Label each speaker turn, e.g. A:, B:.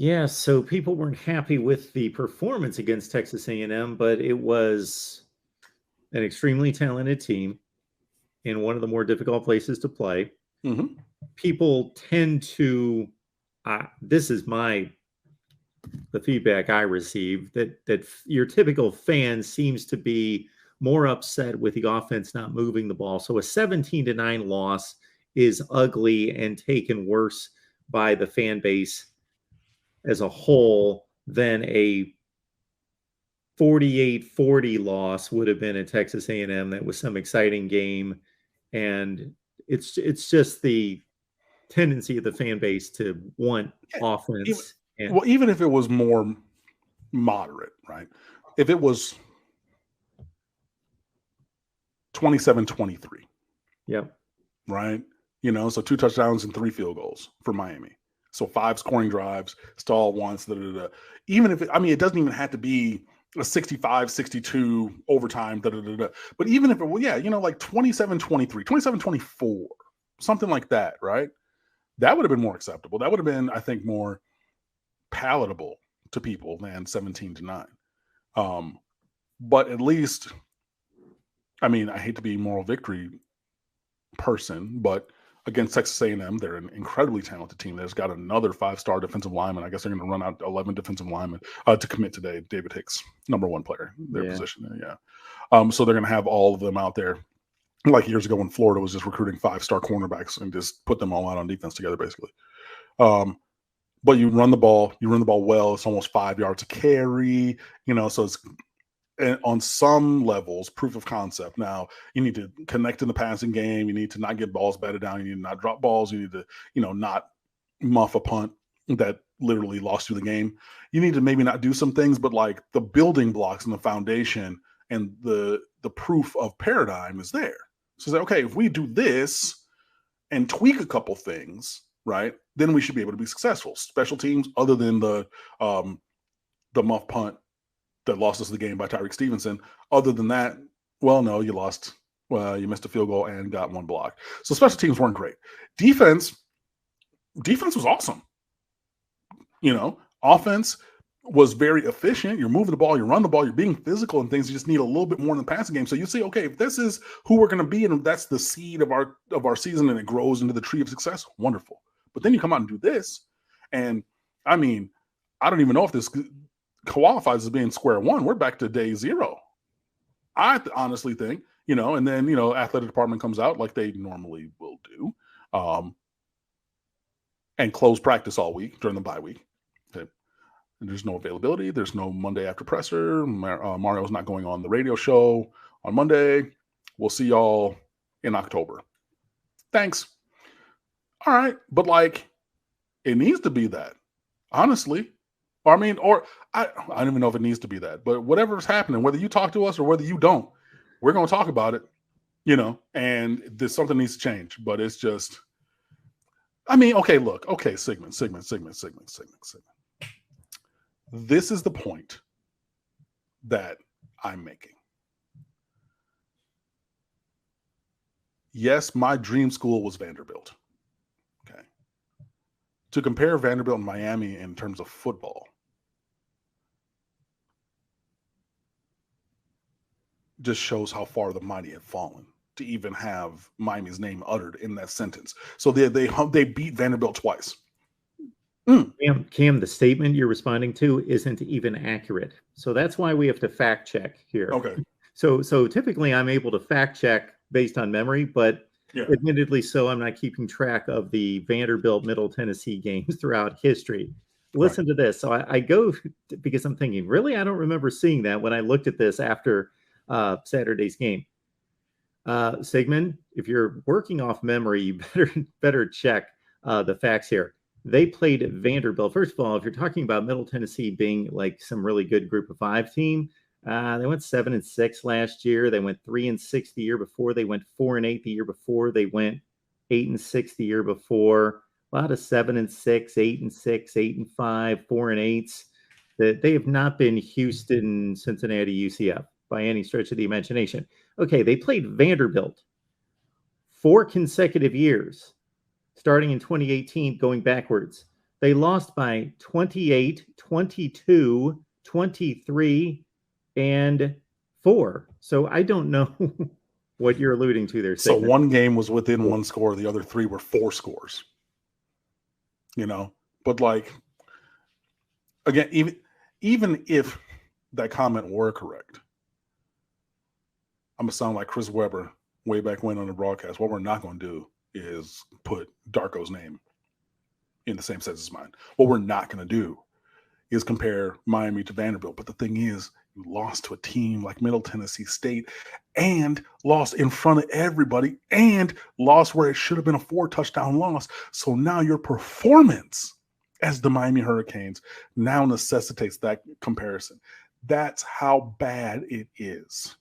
A: Yeah, so people weren't happy with the performance against Texas A&M, but it was an extremely talented team in one of the more difficult places to play.
B: Mm-hmm.
A: People tend to, this is the feedback I received, that your typical fan seems to be more upset with the offense not moving the ball. So a 17-9 loss is ugly and taken worse by the fan base as a whole than a 48-40 loss would have been at Texas A&M. That was some exciting game, and it's just the tendency of the fan base to want
B: Even,
A: offense. And
B: well, even if it was more moderate, right? If it was 27-23,
A: yep,
B: right? So 2 touchdowns and 3 field goals for Miami. So 5 scoring drives, stall once. Even if it doesn't even have to be a 65-62 overtime. But even if it was, like 27-23, 27-24, something like that, right? That would have been more acceptable. That would have been, I think, more palatable to people than 17-9. But at least, I hate to be moral victory person, but against Texas A&M, they're an incredibly talented team that's got another 5-star defensive lineman. I guess they're going to run out 11 defensive linemen to commit today. David Hicks, number 1 player, their position. Yeah. So they're going to have all of them out there. Like years ago when Florida was just recruiting 5-star cornerbacks and just put them all out on defense together, basically. But you run the ball well. It's almost 5 yards a carry, so it's on some levels proof of concept. Now you need to connect in the passing game. You need to not get balls batted down. You need to not drop balls. You need to, not muff a punt that literally lost you the game. You need to maybe not do some things, but like the building blocks and the foundation and the proof of paradigm is there. So it's okay, if we do this and tweak a couple things, right, then we should be able to be successful. Special teams, other than the muff punt that lost us the game by Tyreek Stevenson. Other than that, well, no, you lost. Well, you missed a field goal and got 1 block. So special teams weren't great. Defense was awesome. Offense was very efficient. You're moving the ball, you run the ball, you're being physical and things. You just need a little bit more in the passing game. So you say, okay, if this is who we're going to be, and that's the seed of our season, and it grows into the tree of success, wonderful. But then you come out and do this, and I don't even know if this qualifies as being square one. We're back to day 0. I honestly think, and then, athletic department comes out like they normally will do, and close practice all week during the bye week. Okay. And there's no availability. There's no Monday after presser. Mario's not going on the radio show on Monday. We'll see y'all in October. Thanks. All right. But it needs to be that, honestly. I don't even know if it needs to be that, but whatever's happening, whether you talk to us or whether you don't, we're going to talk about it, and there's something needs to change. But it's just, okay, look, okay, segment. This is the point that I'm making. Yes, my dream school was Vanderbilt. Okay. To compare Vanderbilt and Miami in terms of football just shows how far the mighty have fallen to even have Miami's name uttered in that sentence. So they beat Vanderbilt twice.
A: Cam, the statement you're responding to isn't even accurate. So that's why we have to fact check here.
B: Okay.
A: So typically I'm able to fact check based on memory, but admittedly so, I'm not keeping track of the Vanderbilt Middle Tennessee games throughout history. Listen to this. So I go because I'm thinking, really, I don't remember seeing that when I looked at this after Saturday's game. Sigmund, if you're working off memory, you better check the facts here. They played Vanderbilt. First of all, if you're talking about Middle Tennessee being like some really good Group of 5 team, they went 7-6 last year. They went 3-6 the year before. They went 4-8 the year before. They went 8-6 the year before. A lot of 7-6, 8-6, 8-5, 4-8s. That they have not been Houston, Cincinnati, UCF by any stretch of the imagination. Okay, they played Vanderbilt 4 consecutive years, starting in 2018, going backwards. They lost by 28, 22, 23, and 4. So I don't know what you're alluding to there.
B: So one game was within 1 score. The other 3 were 4 scores. You know, but like, again, even if that comment were correct, I'm going to sound like Chris Webber way back when on the broadcast. What we're not going to do is put Darko's name in the same sense as mine. What we're not going to do is compare Miami to Vanderbilt. But the thing is, you lost to a team like Middle Tennessee State and lost in front of everybody and lost where it should have been a 4-touchdown loss. So now your performance as the Miami Hurricanes now necessitates that comparison. That's how bad it is.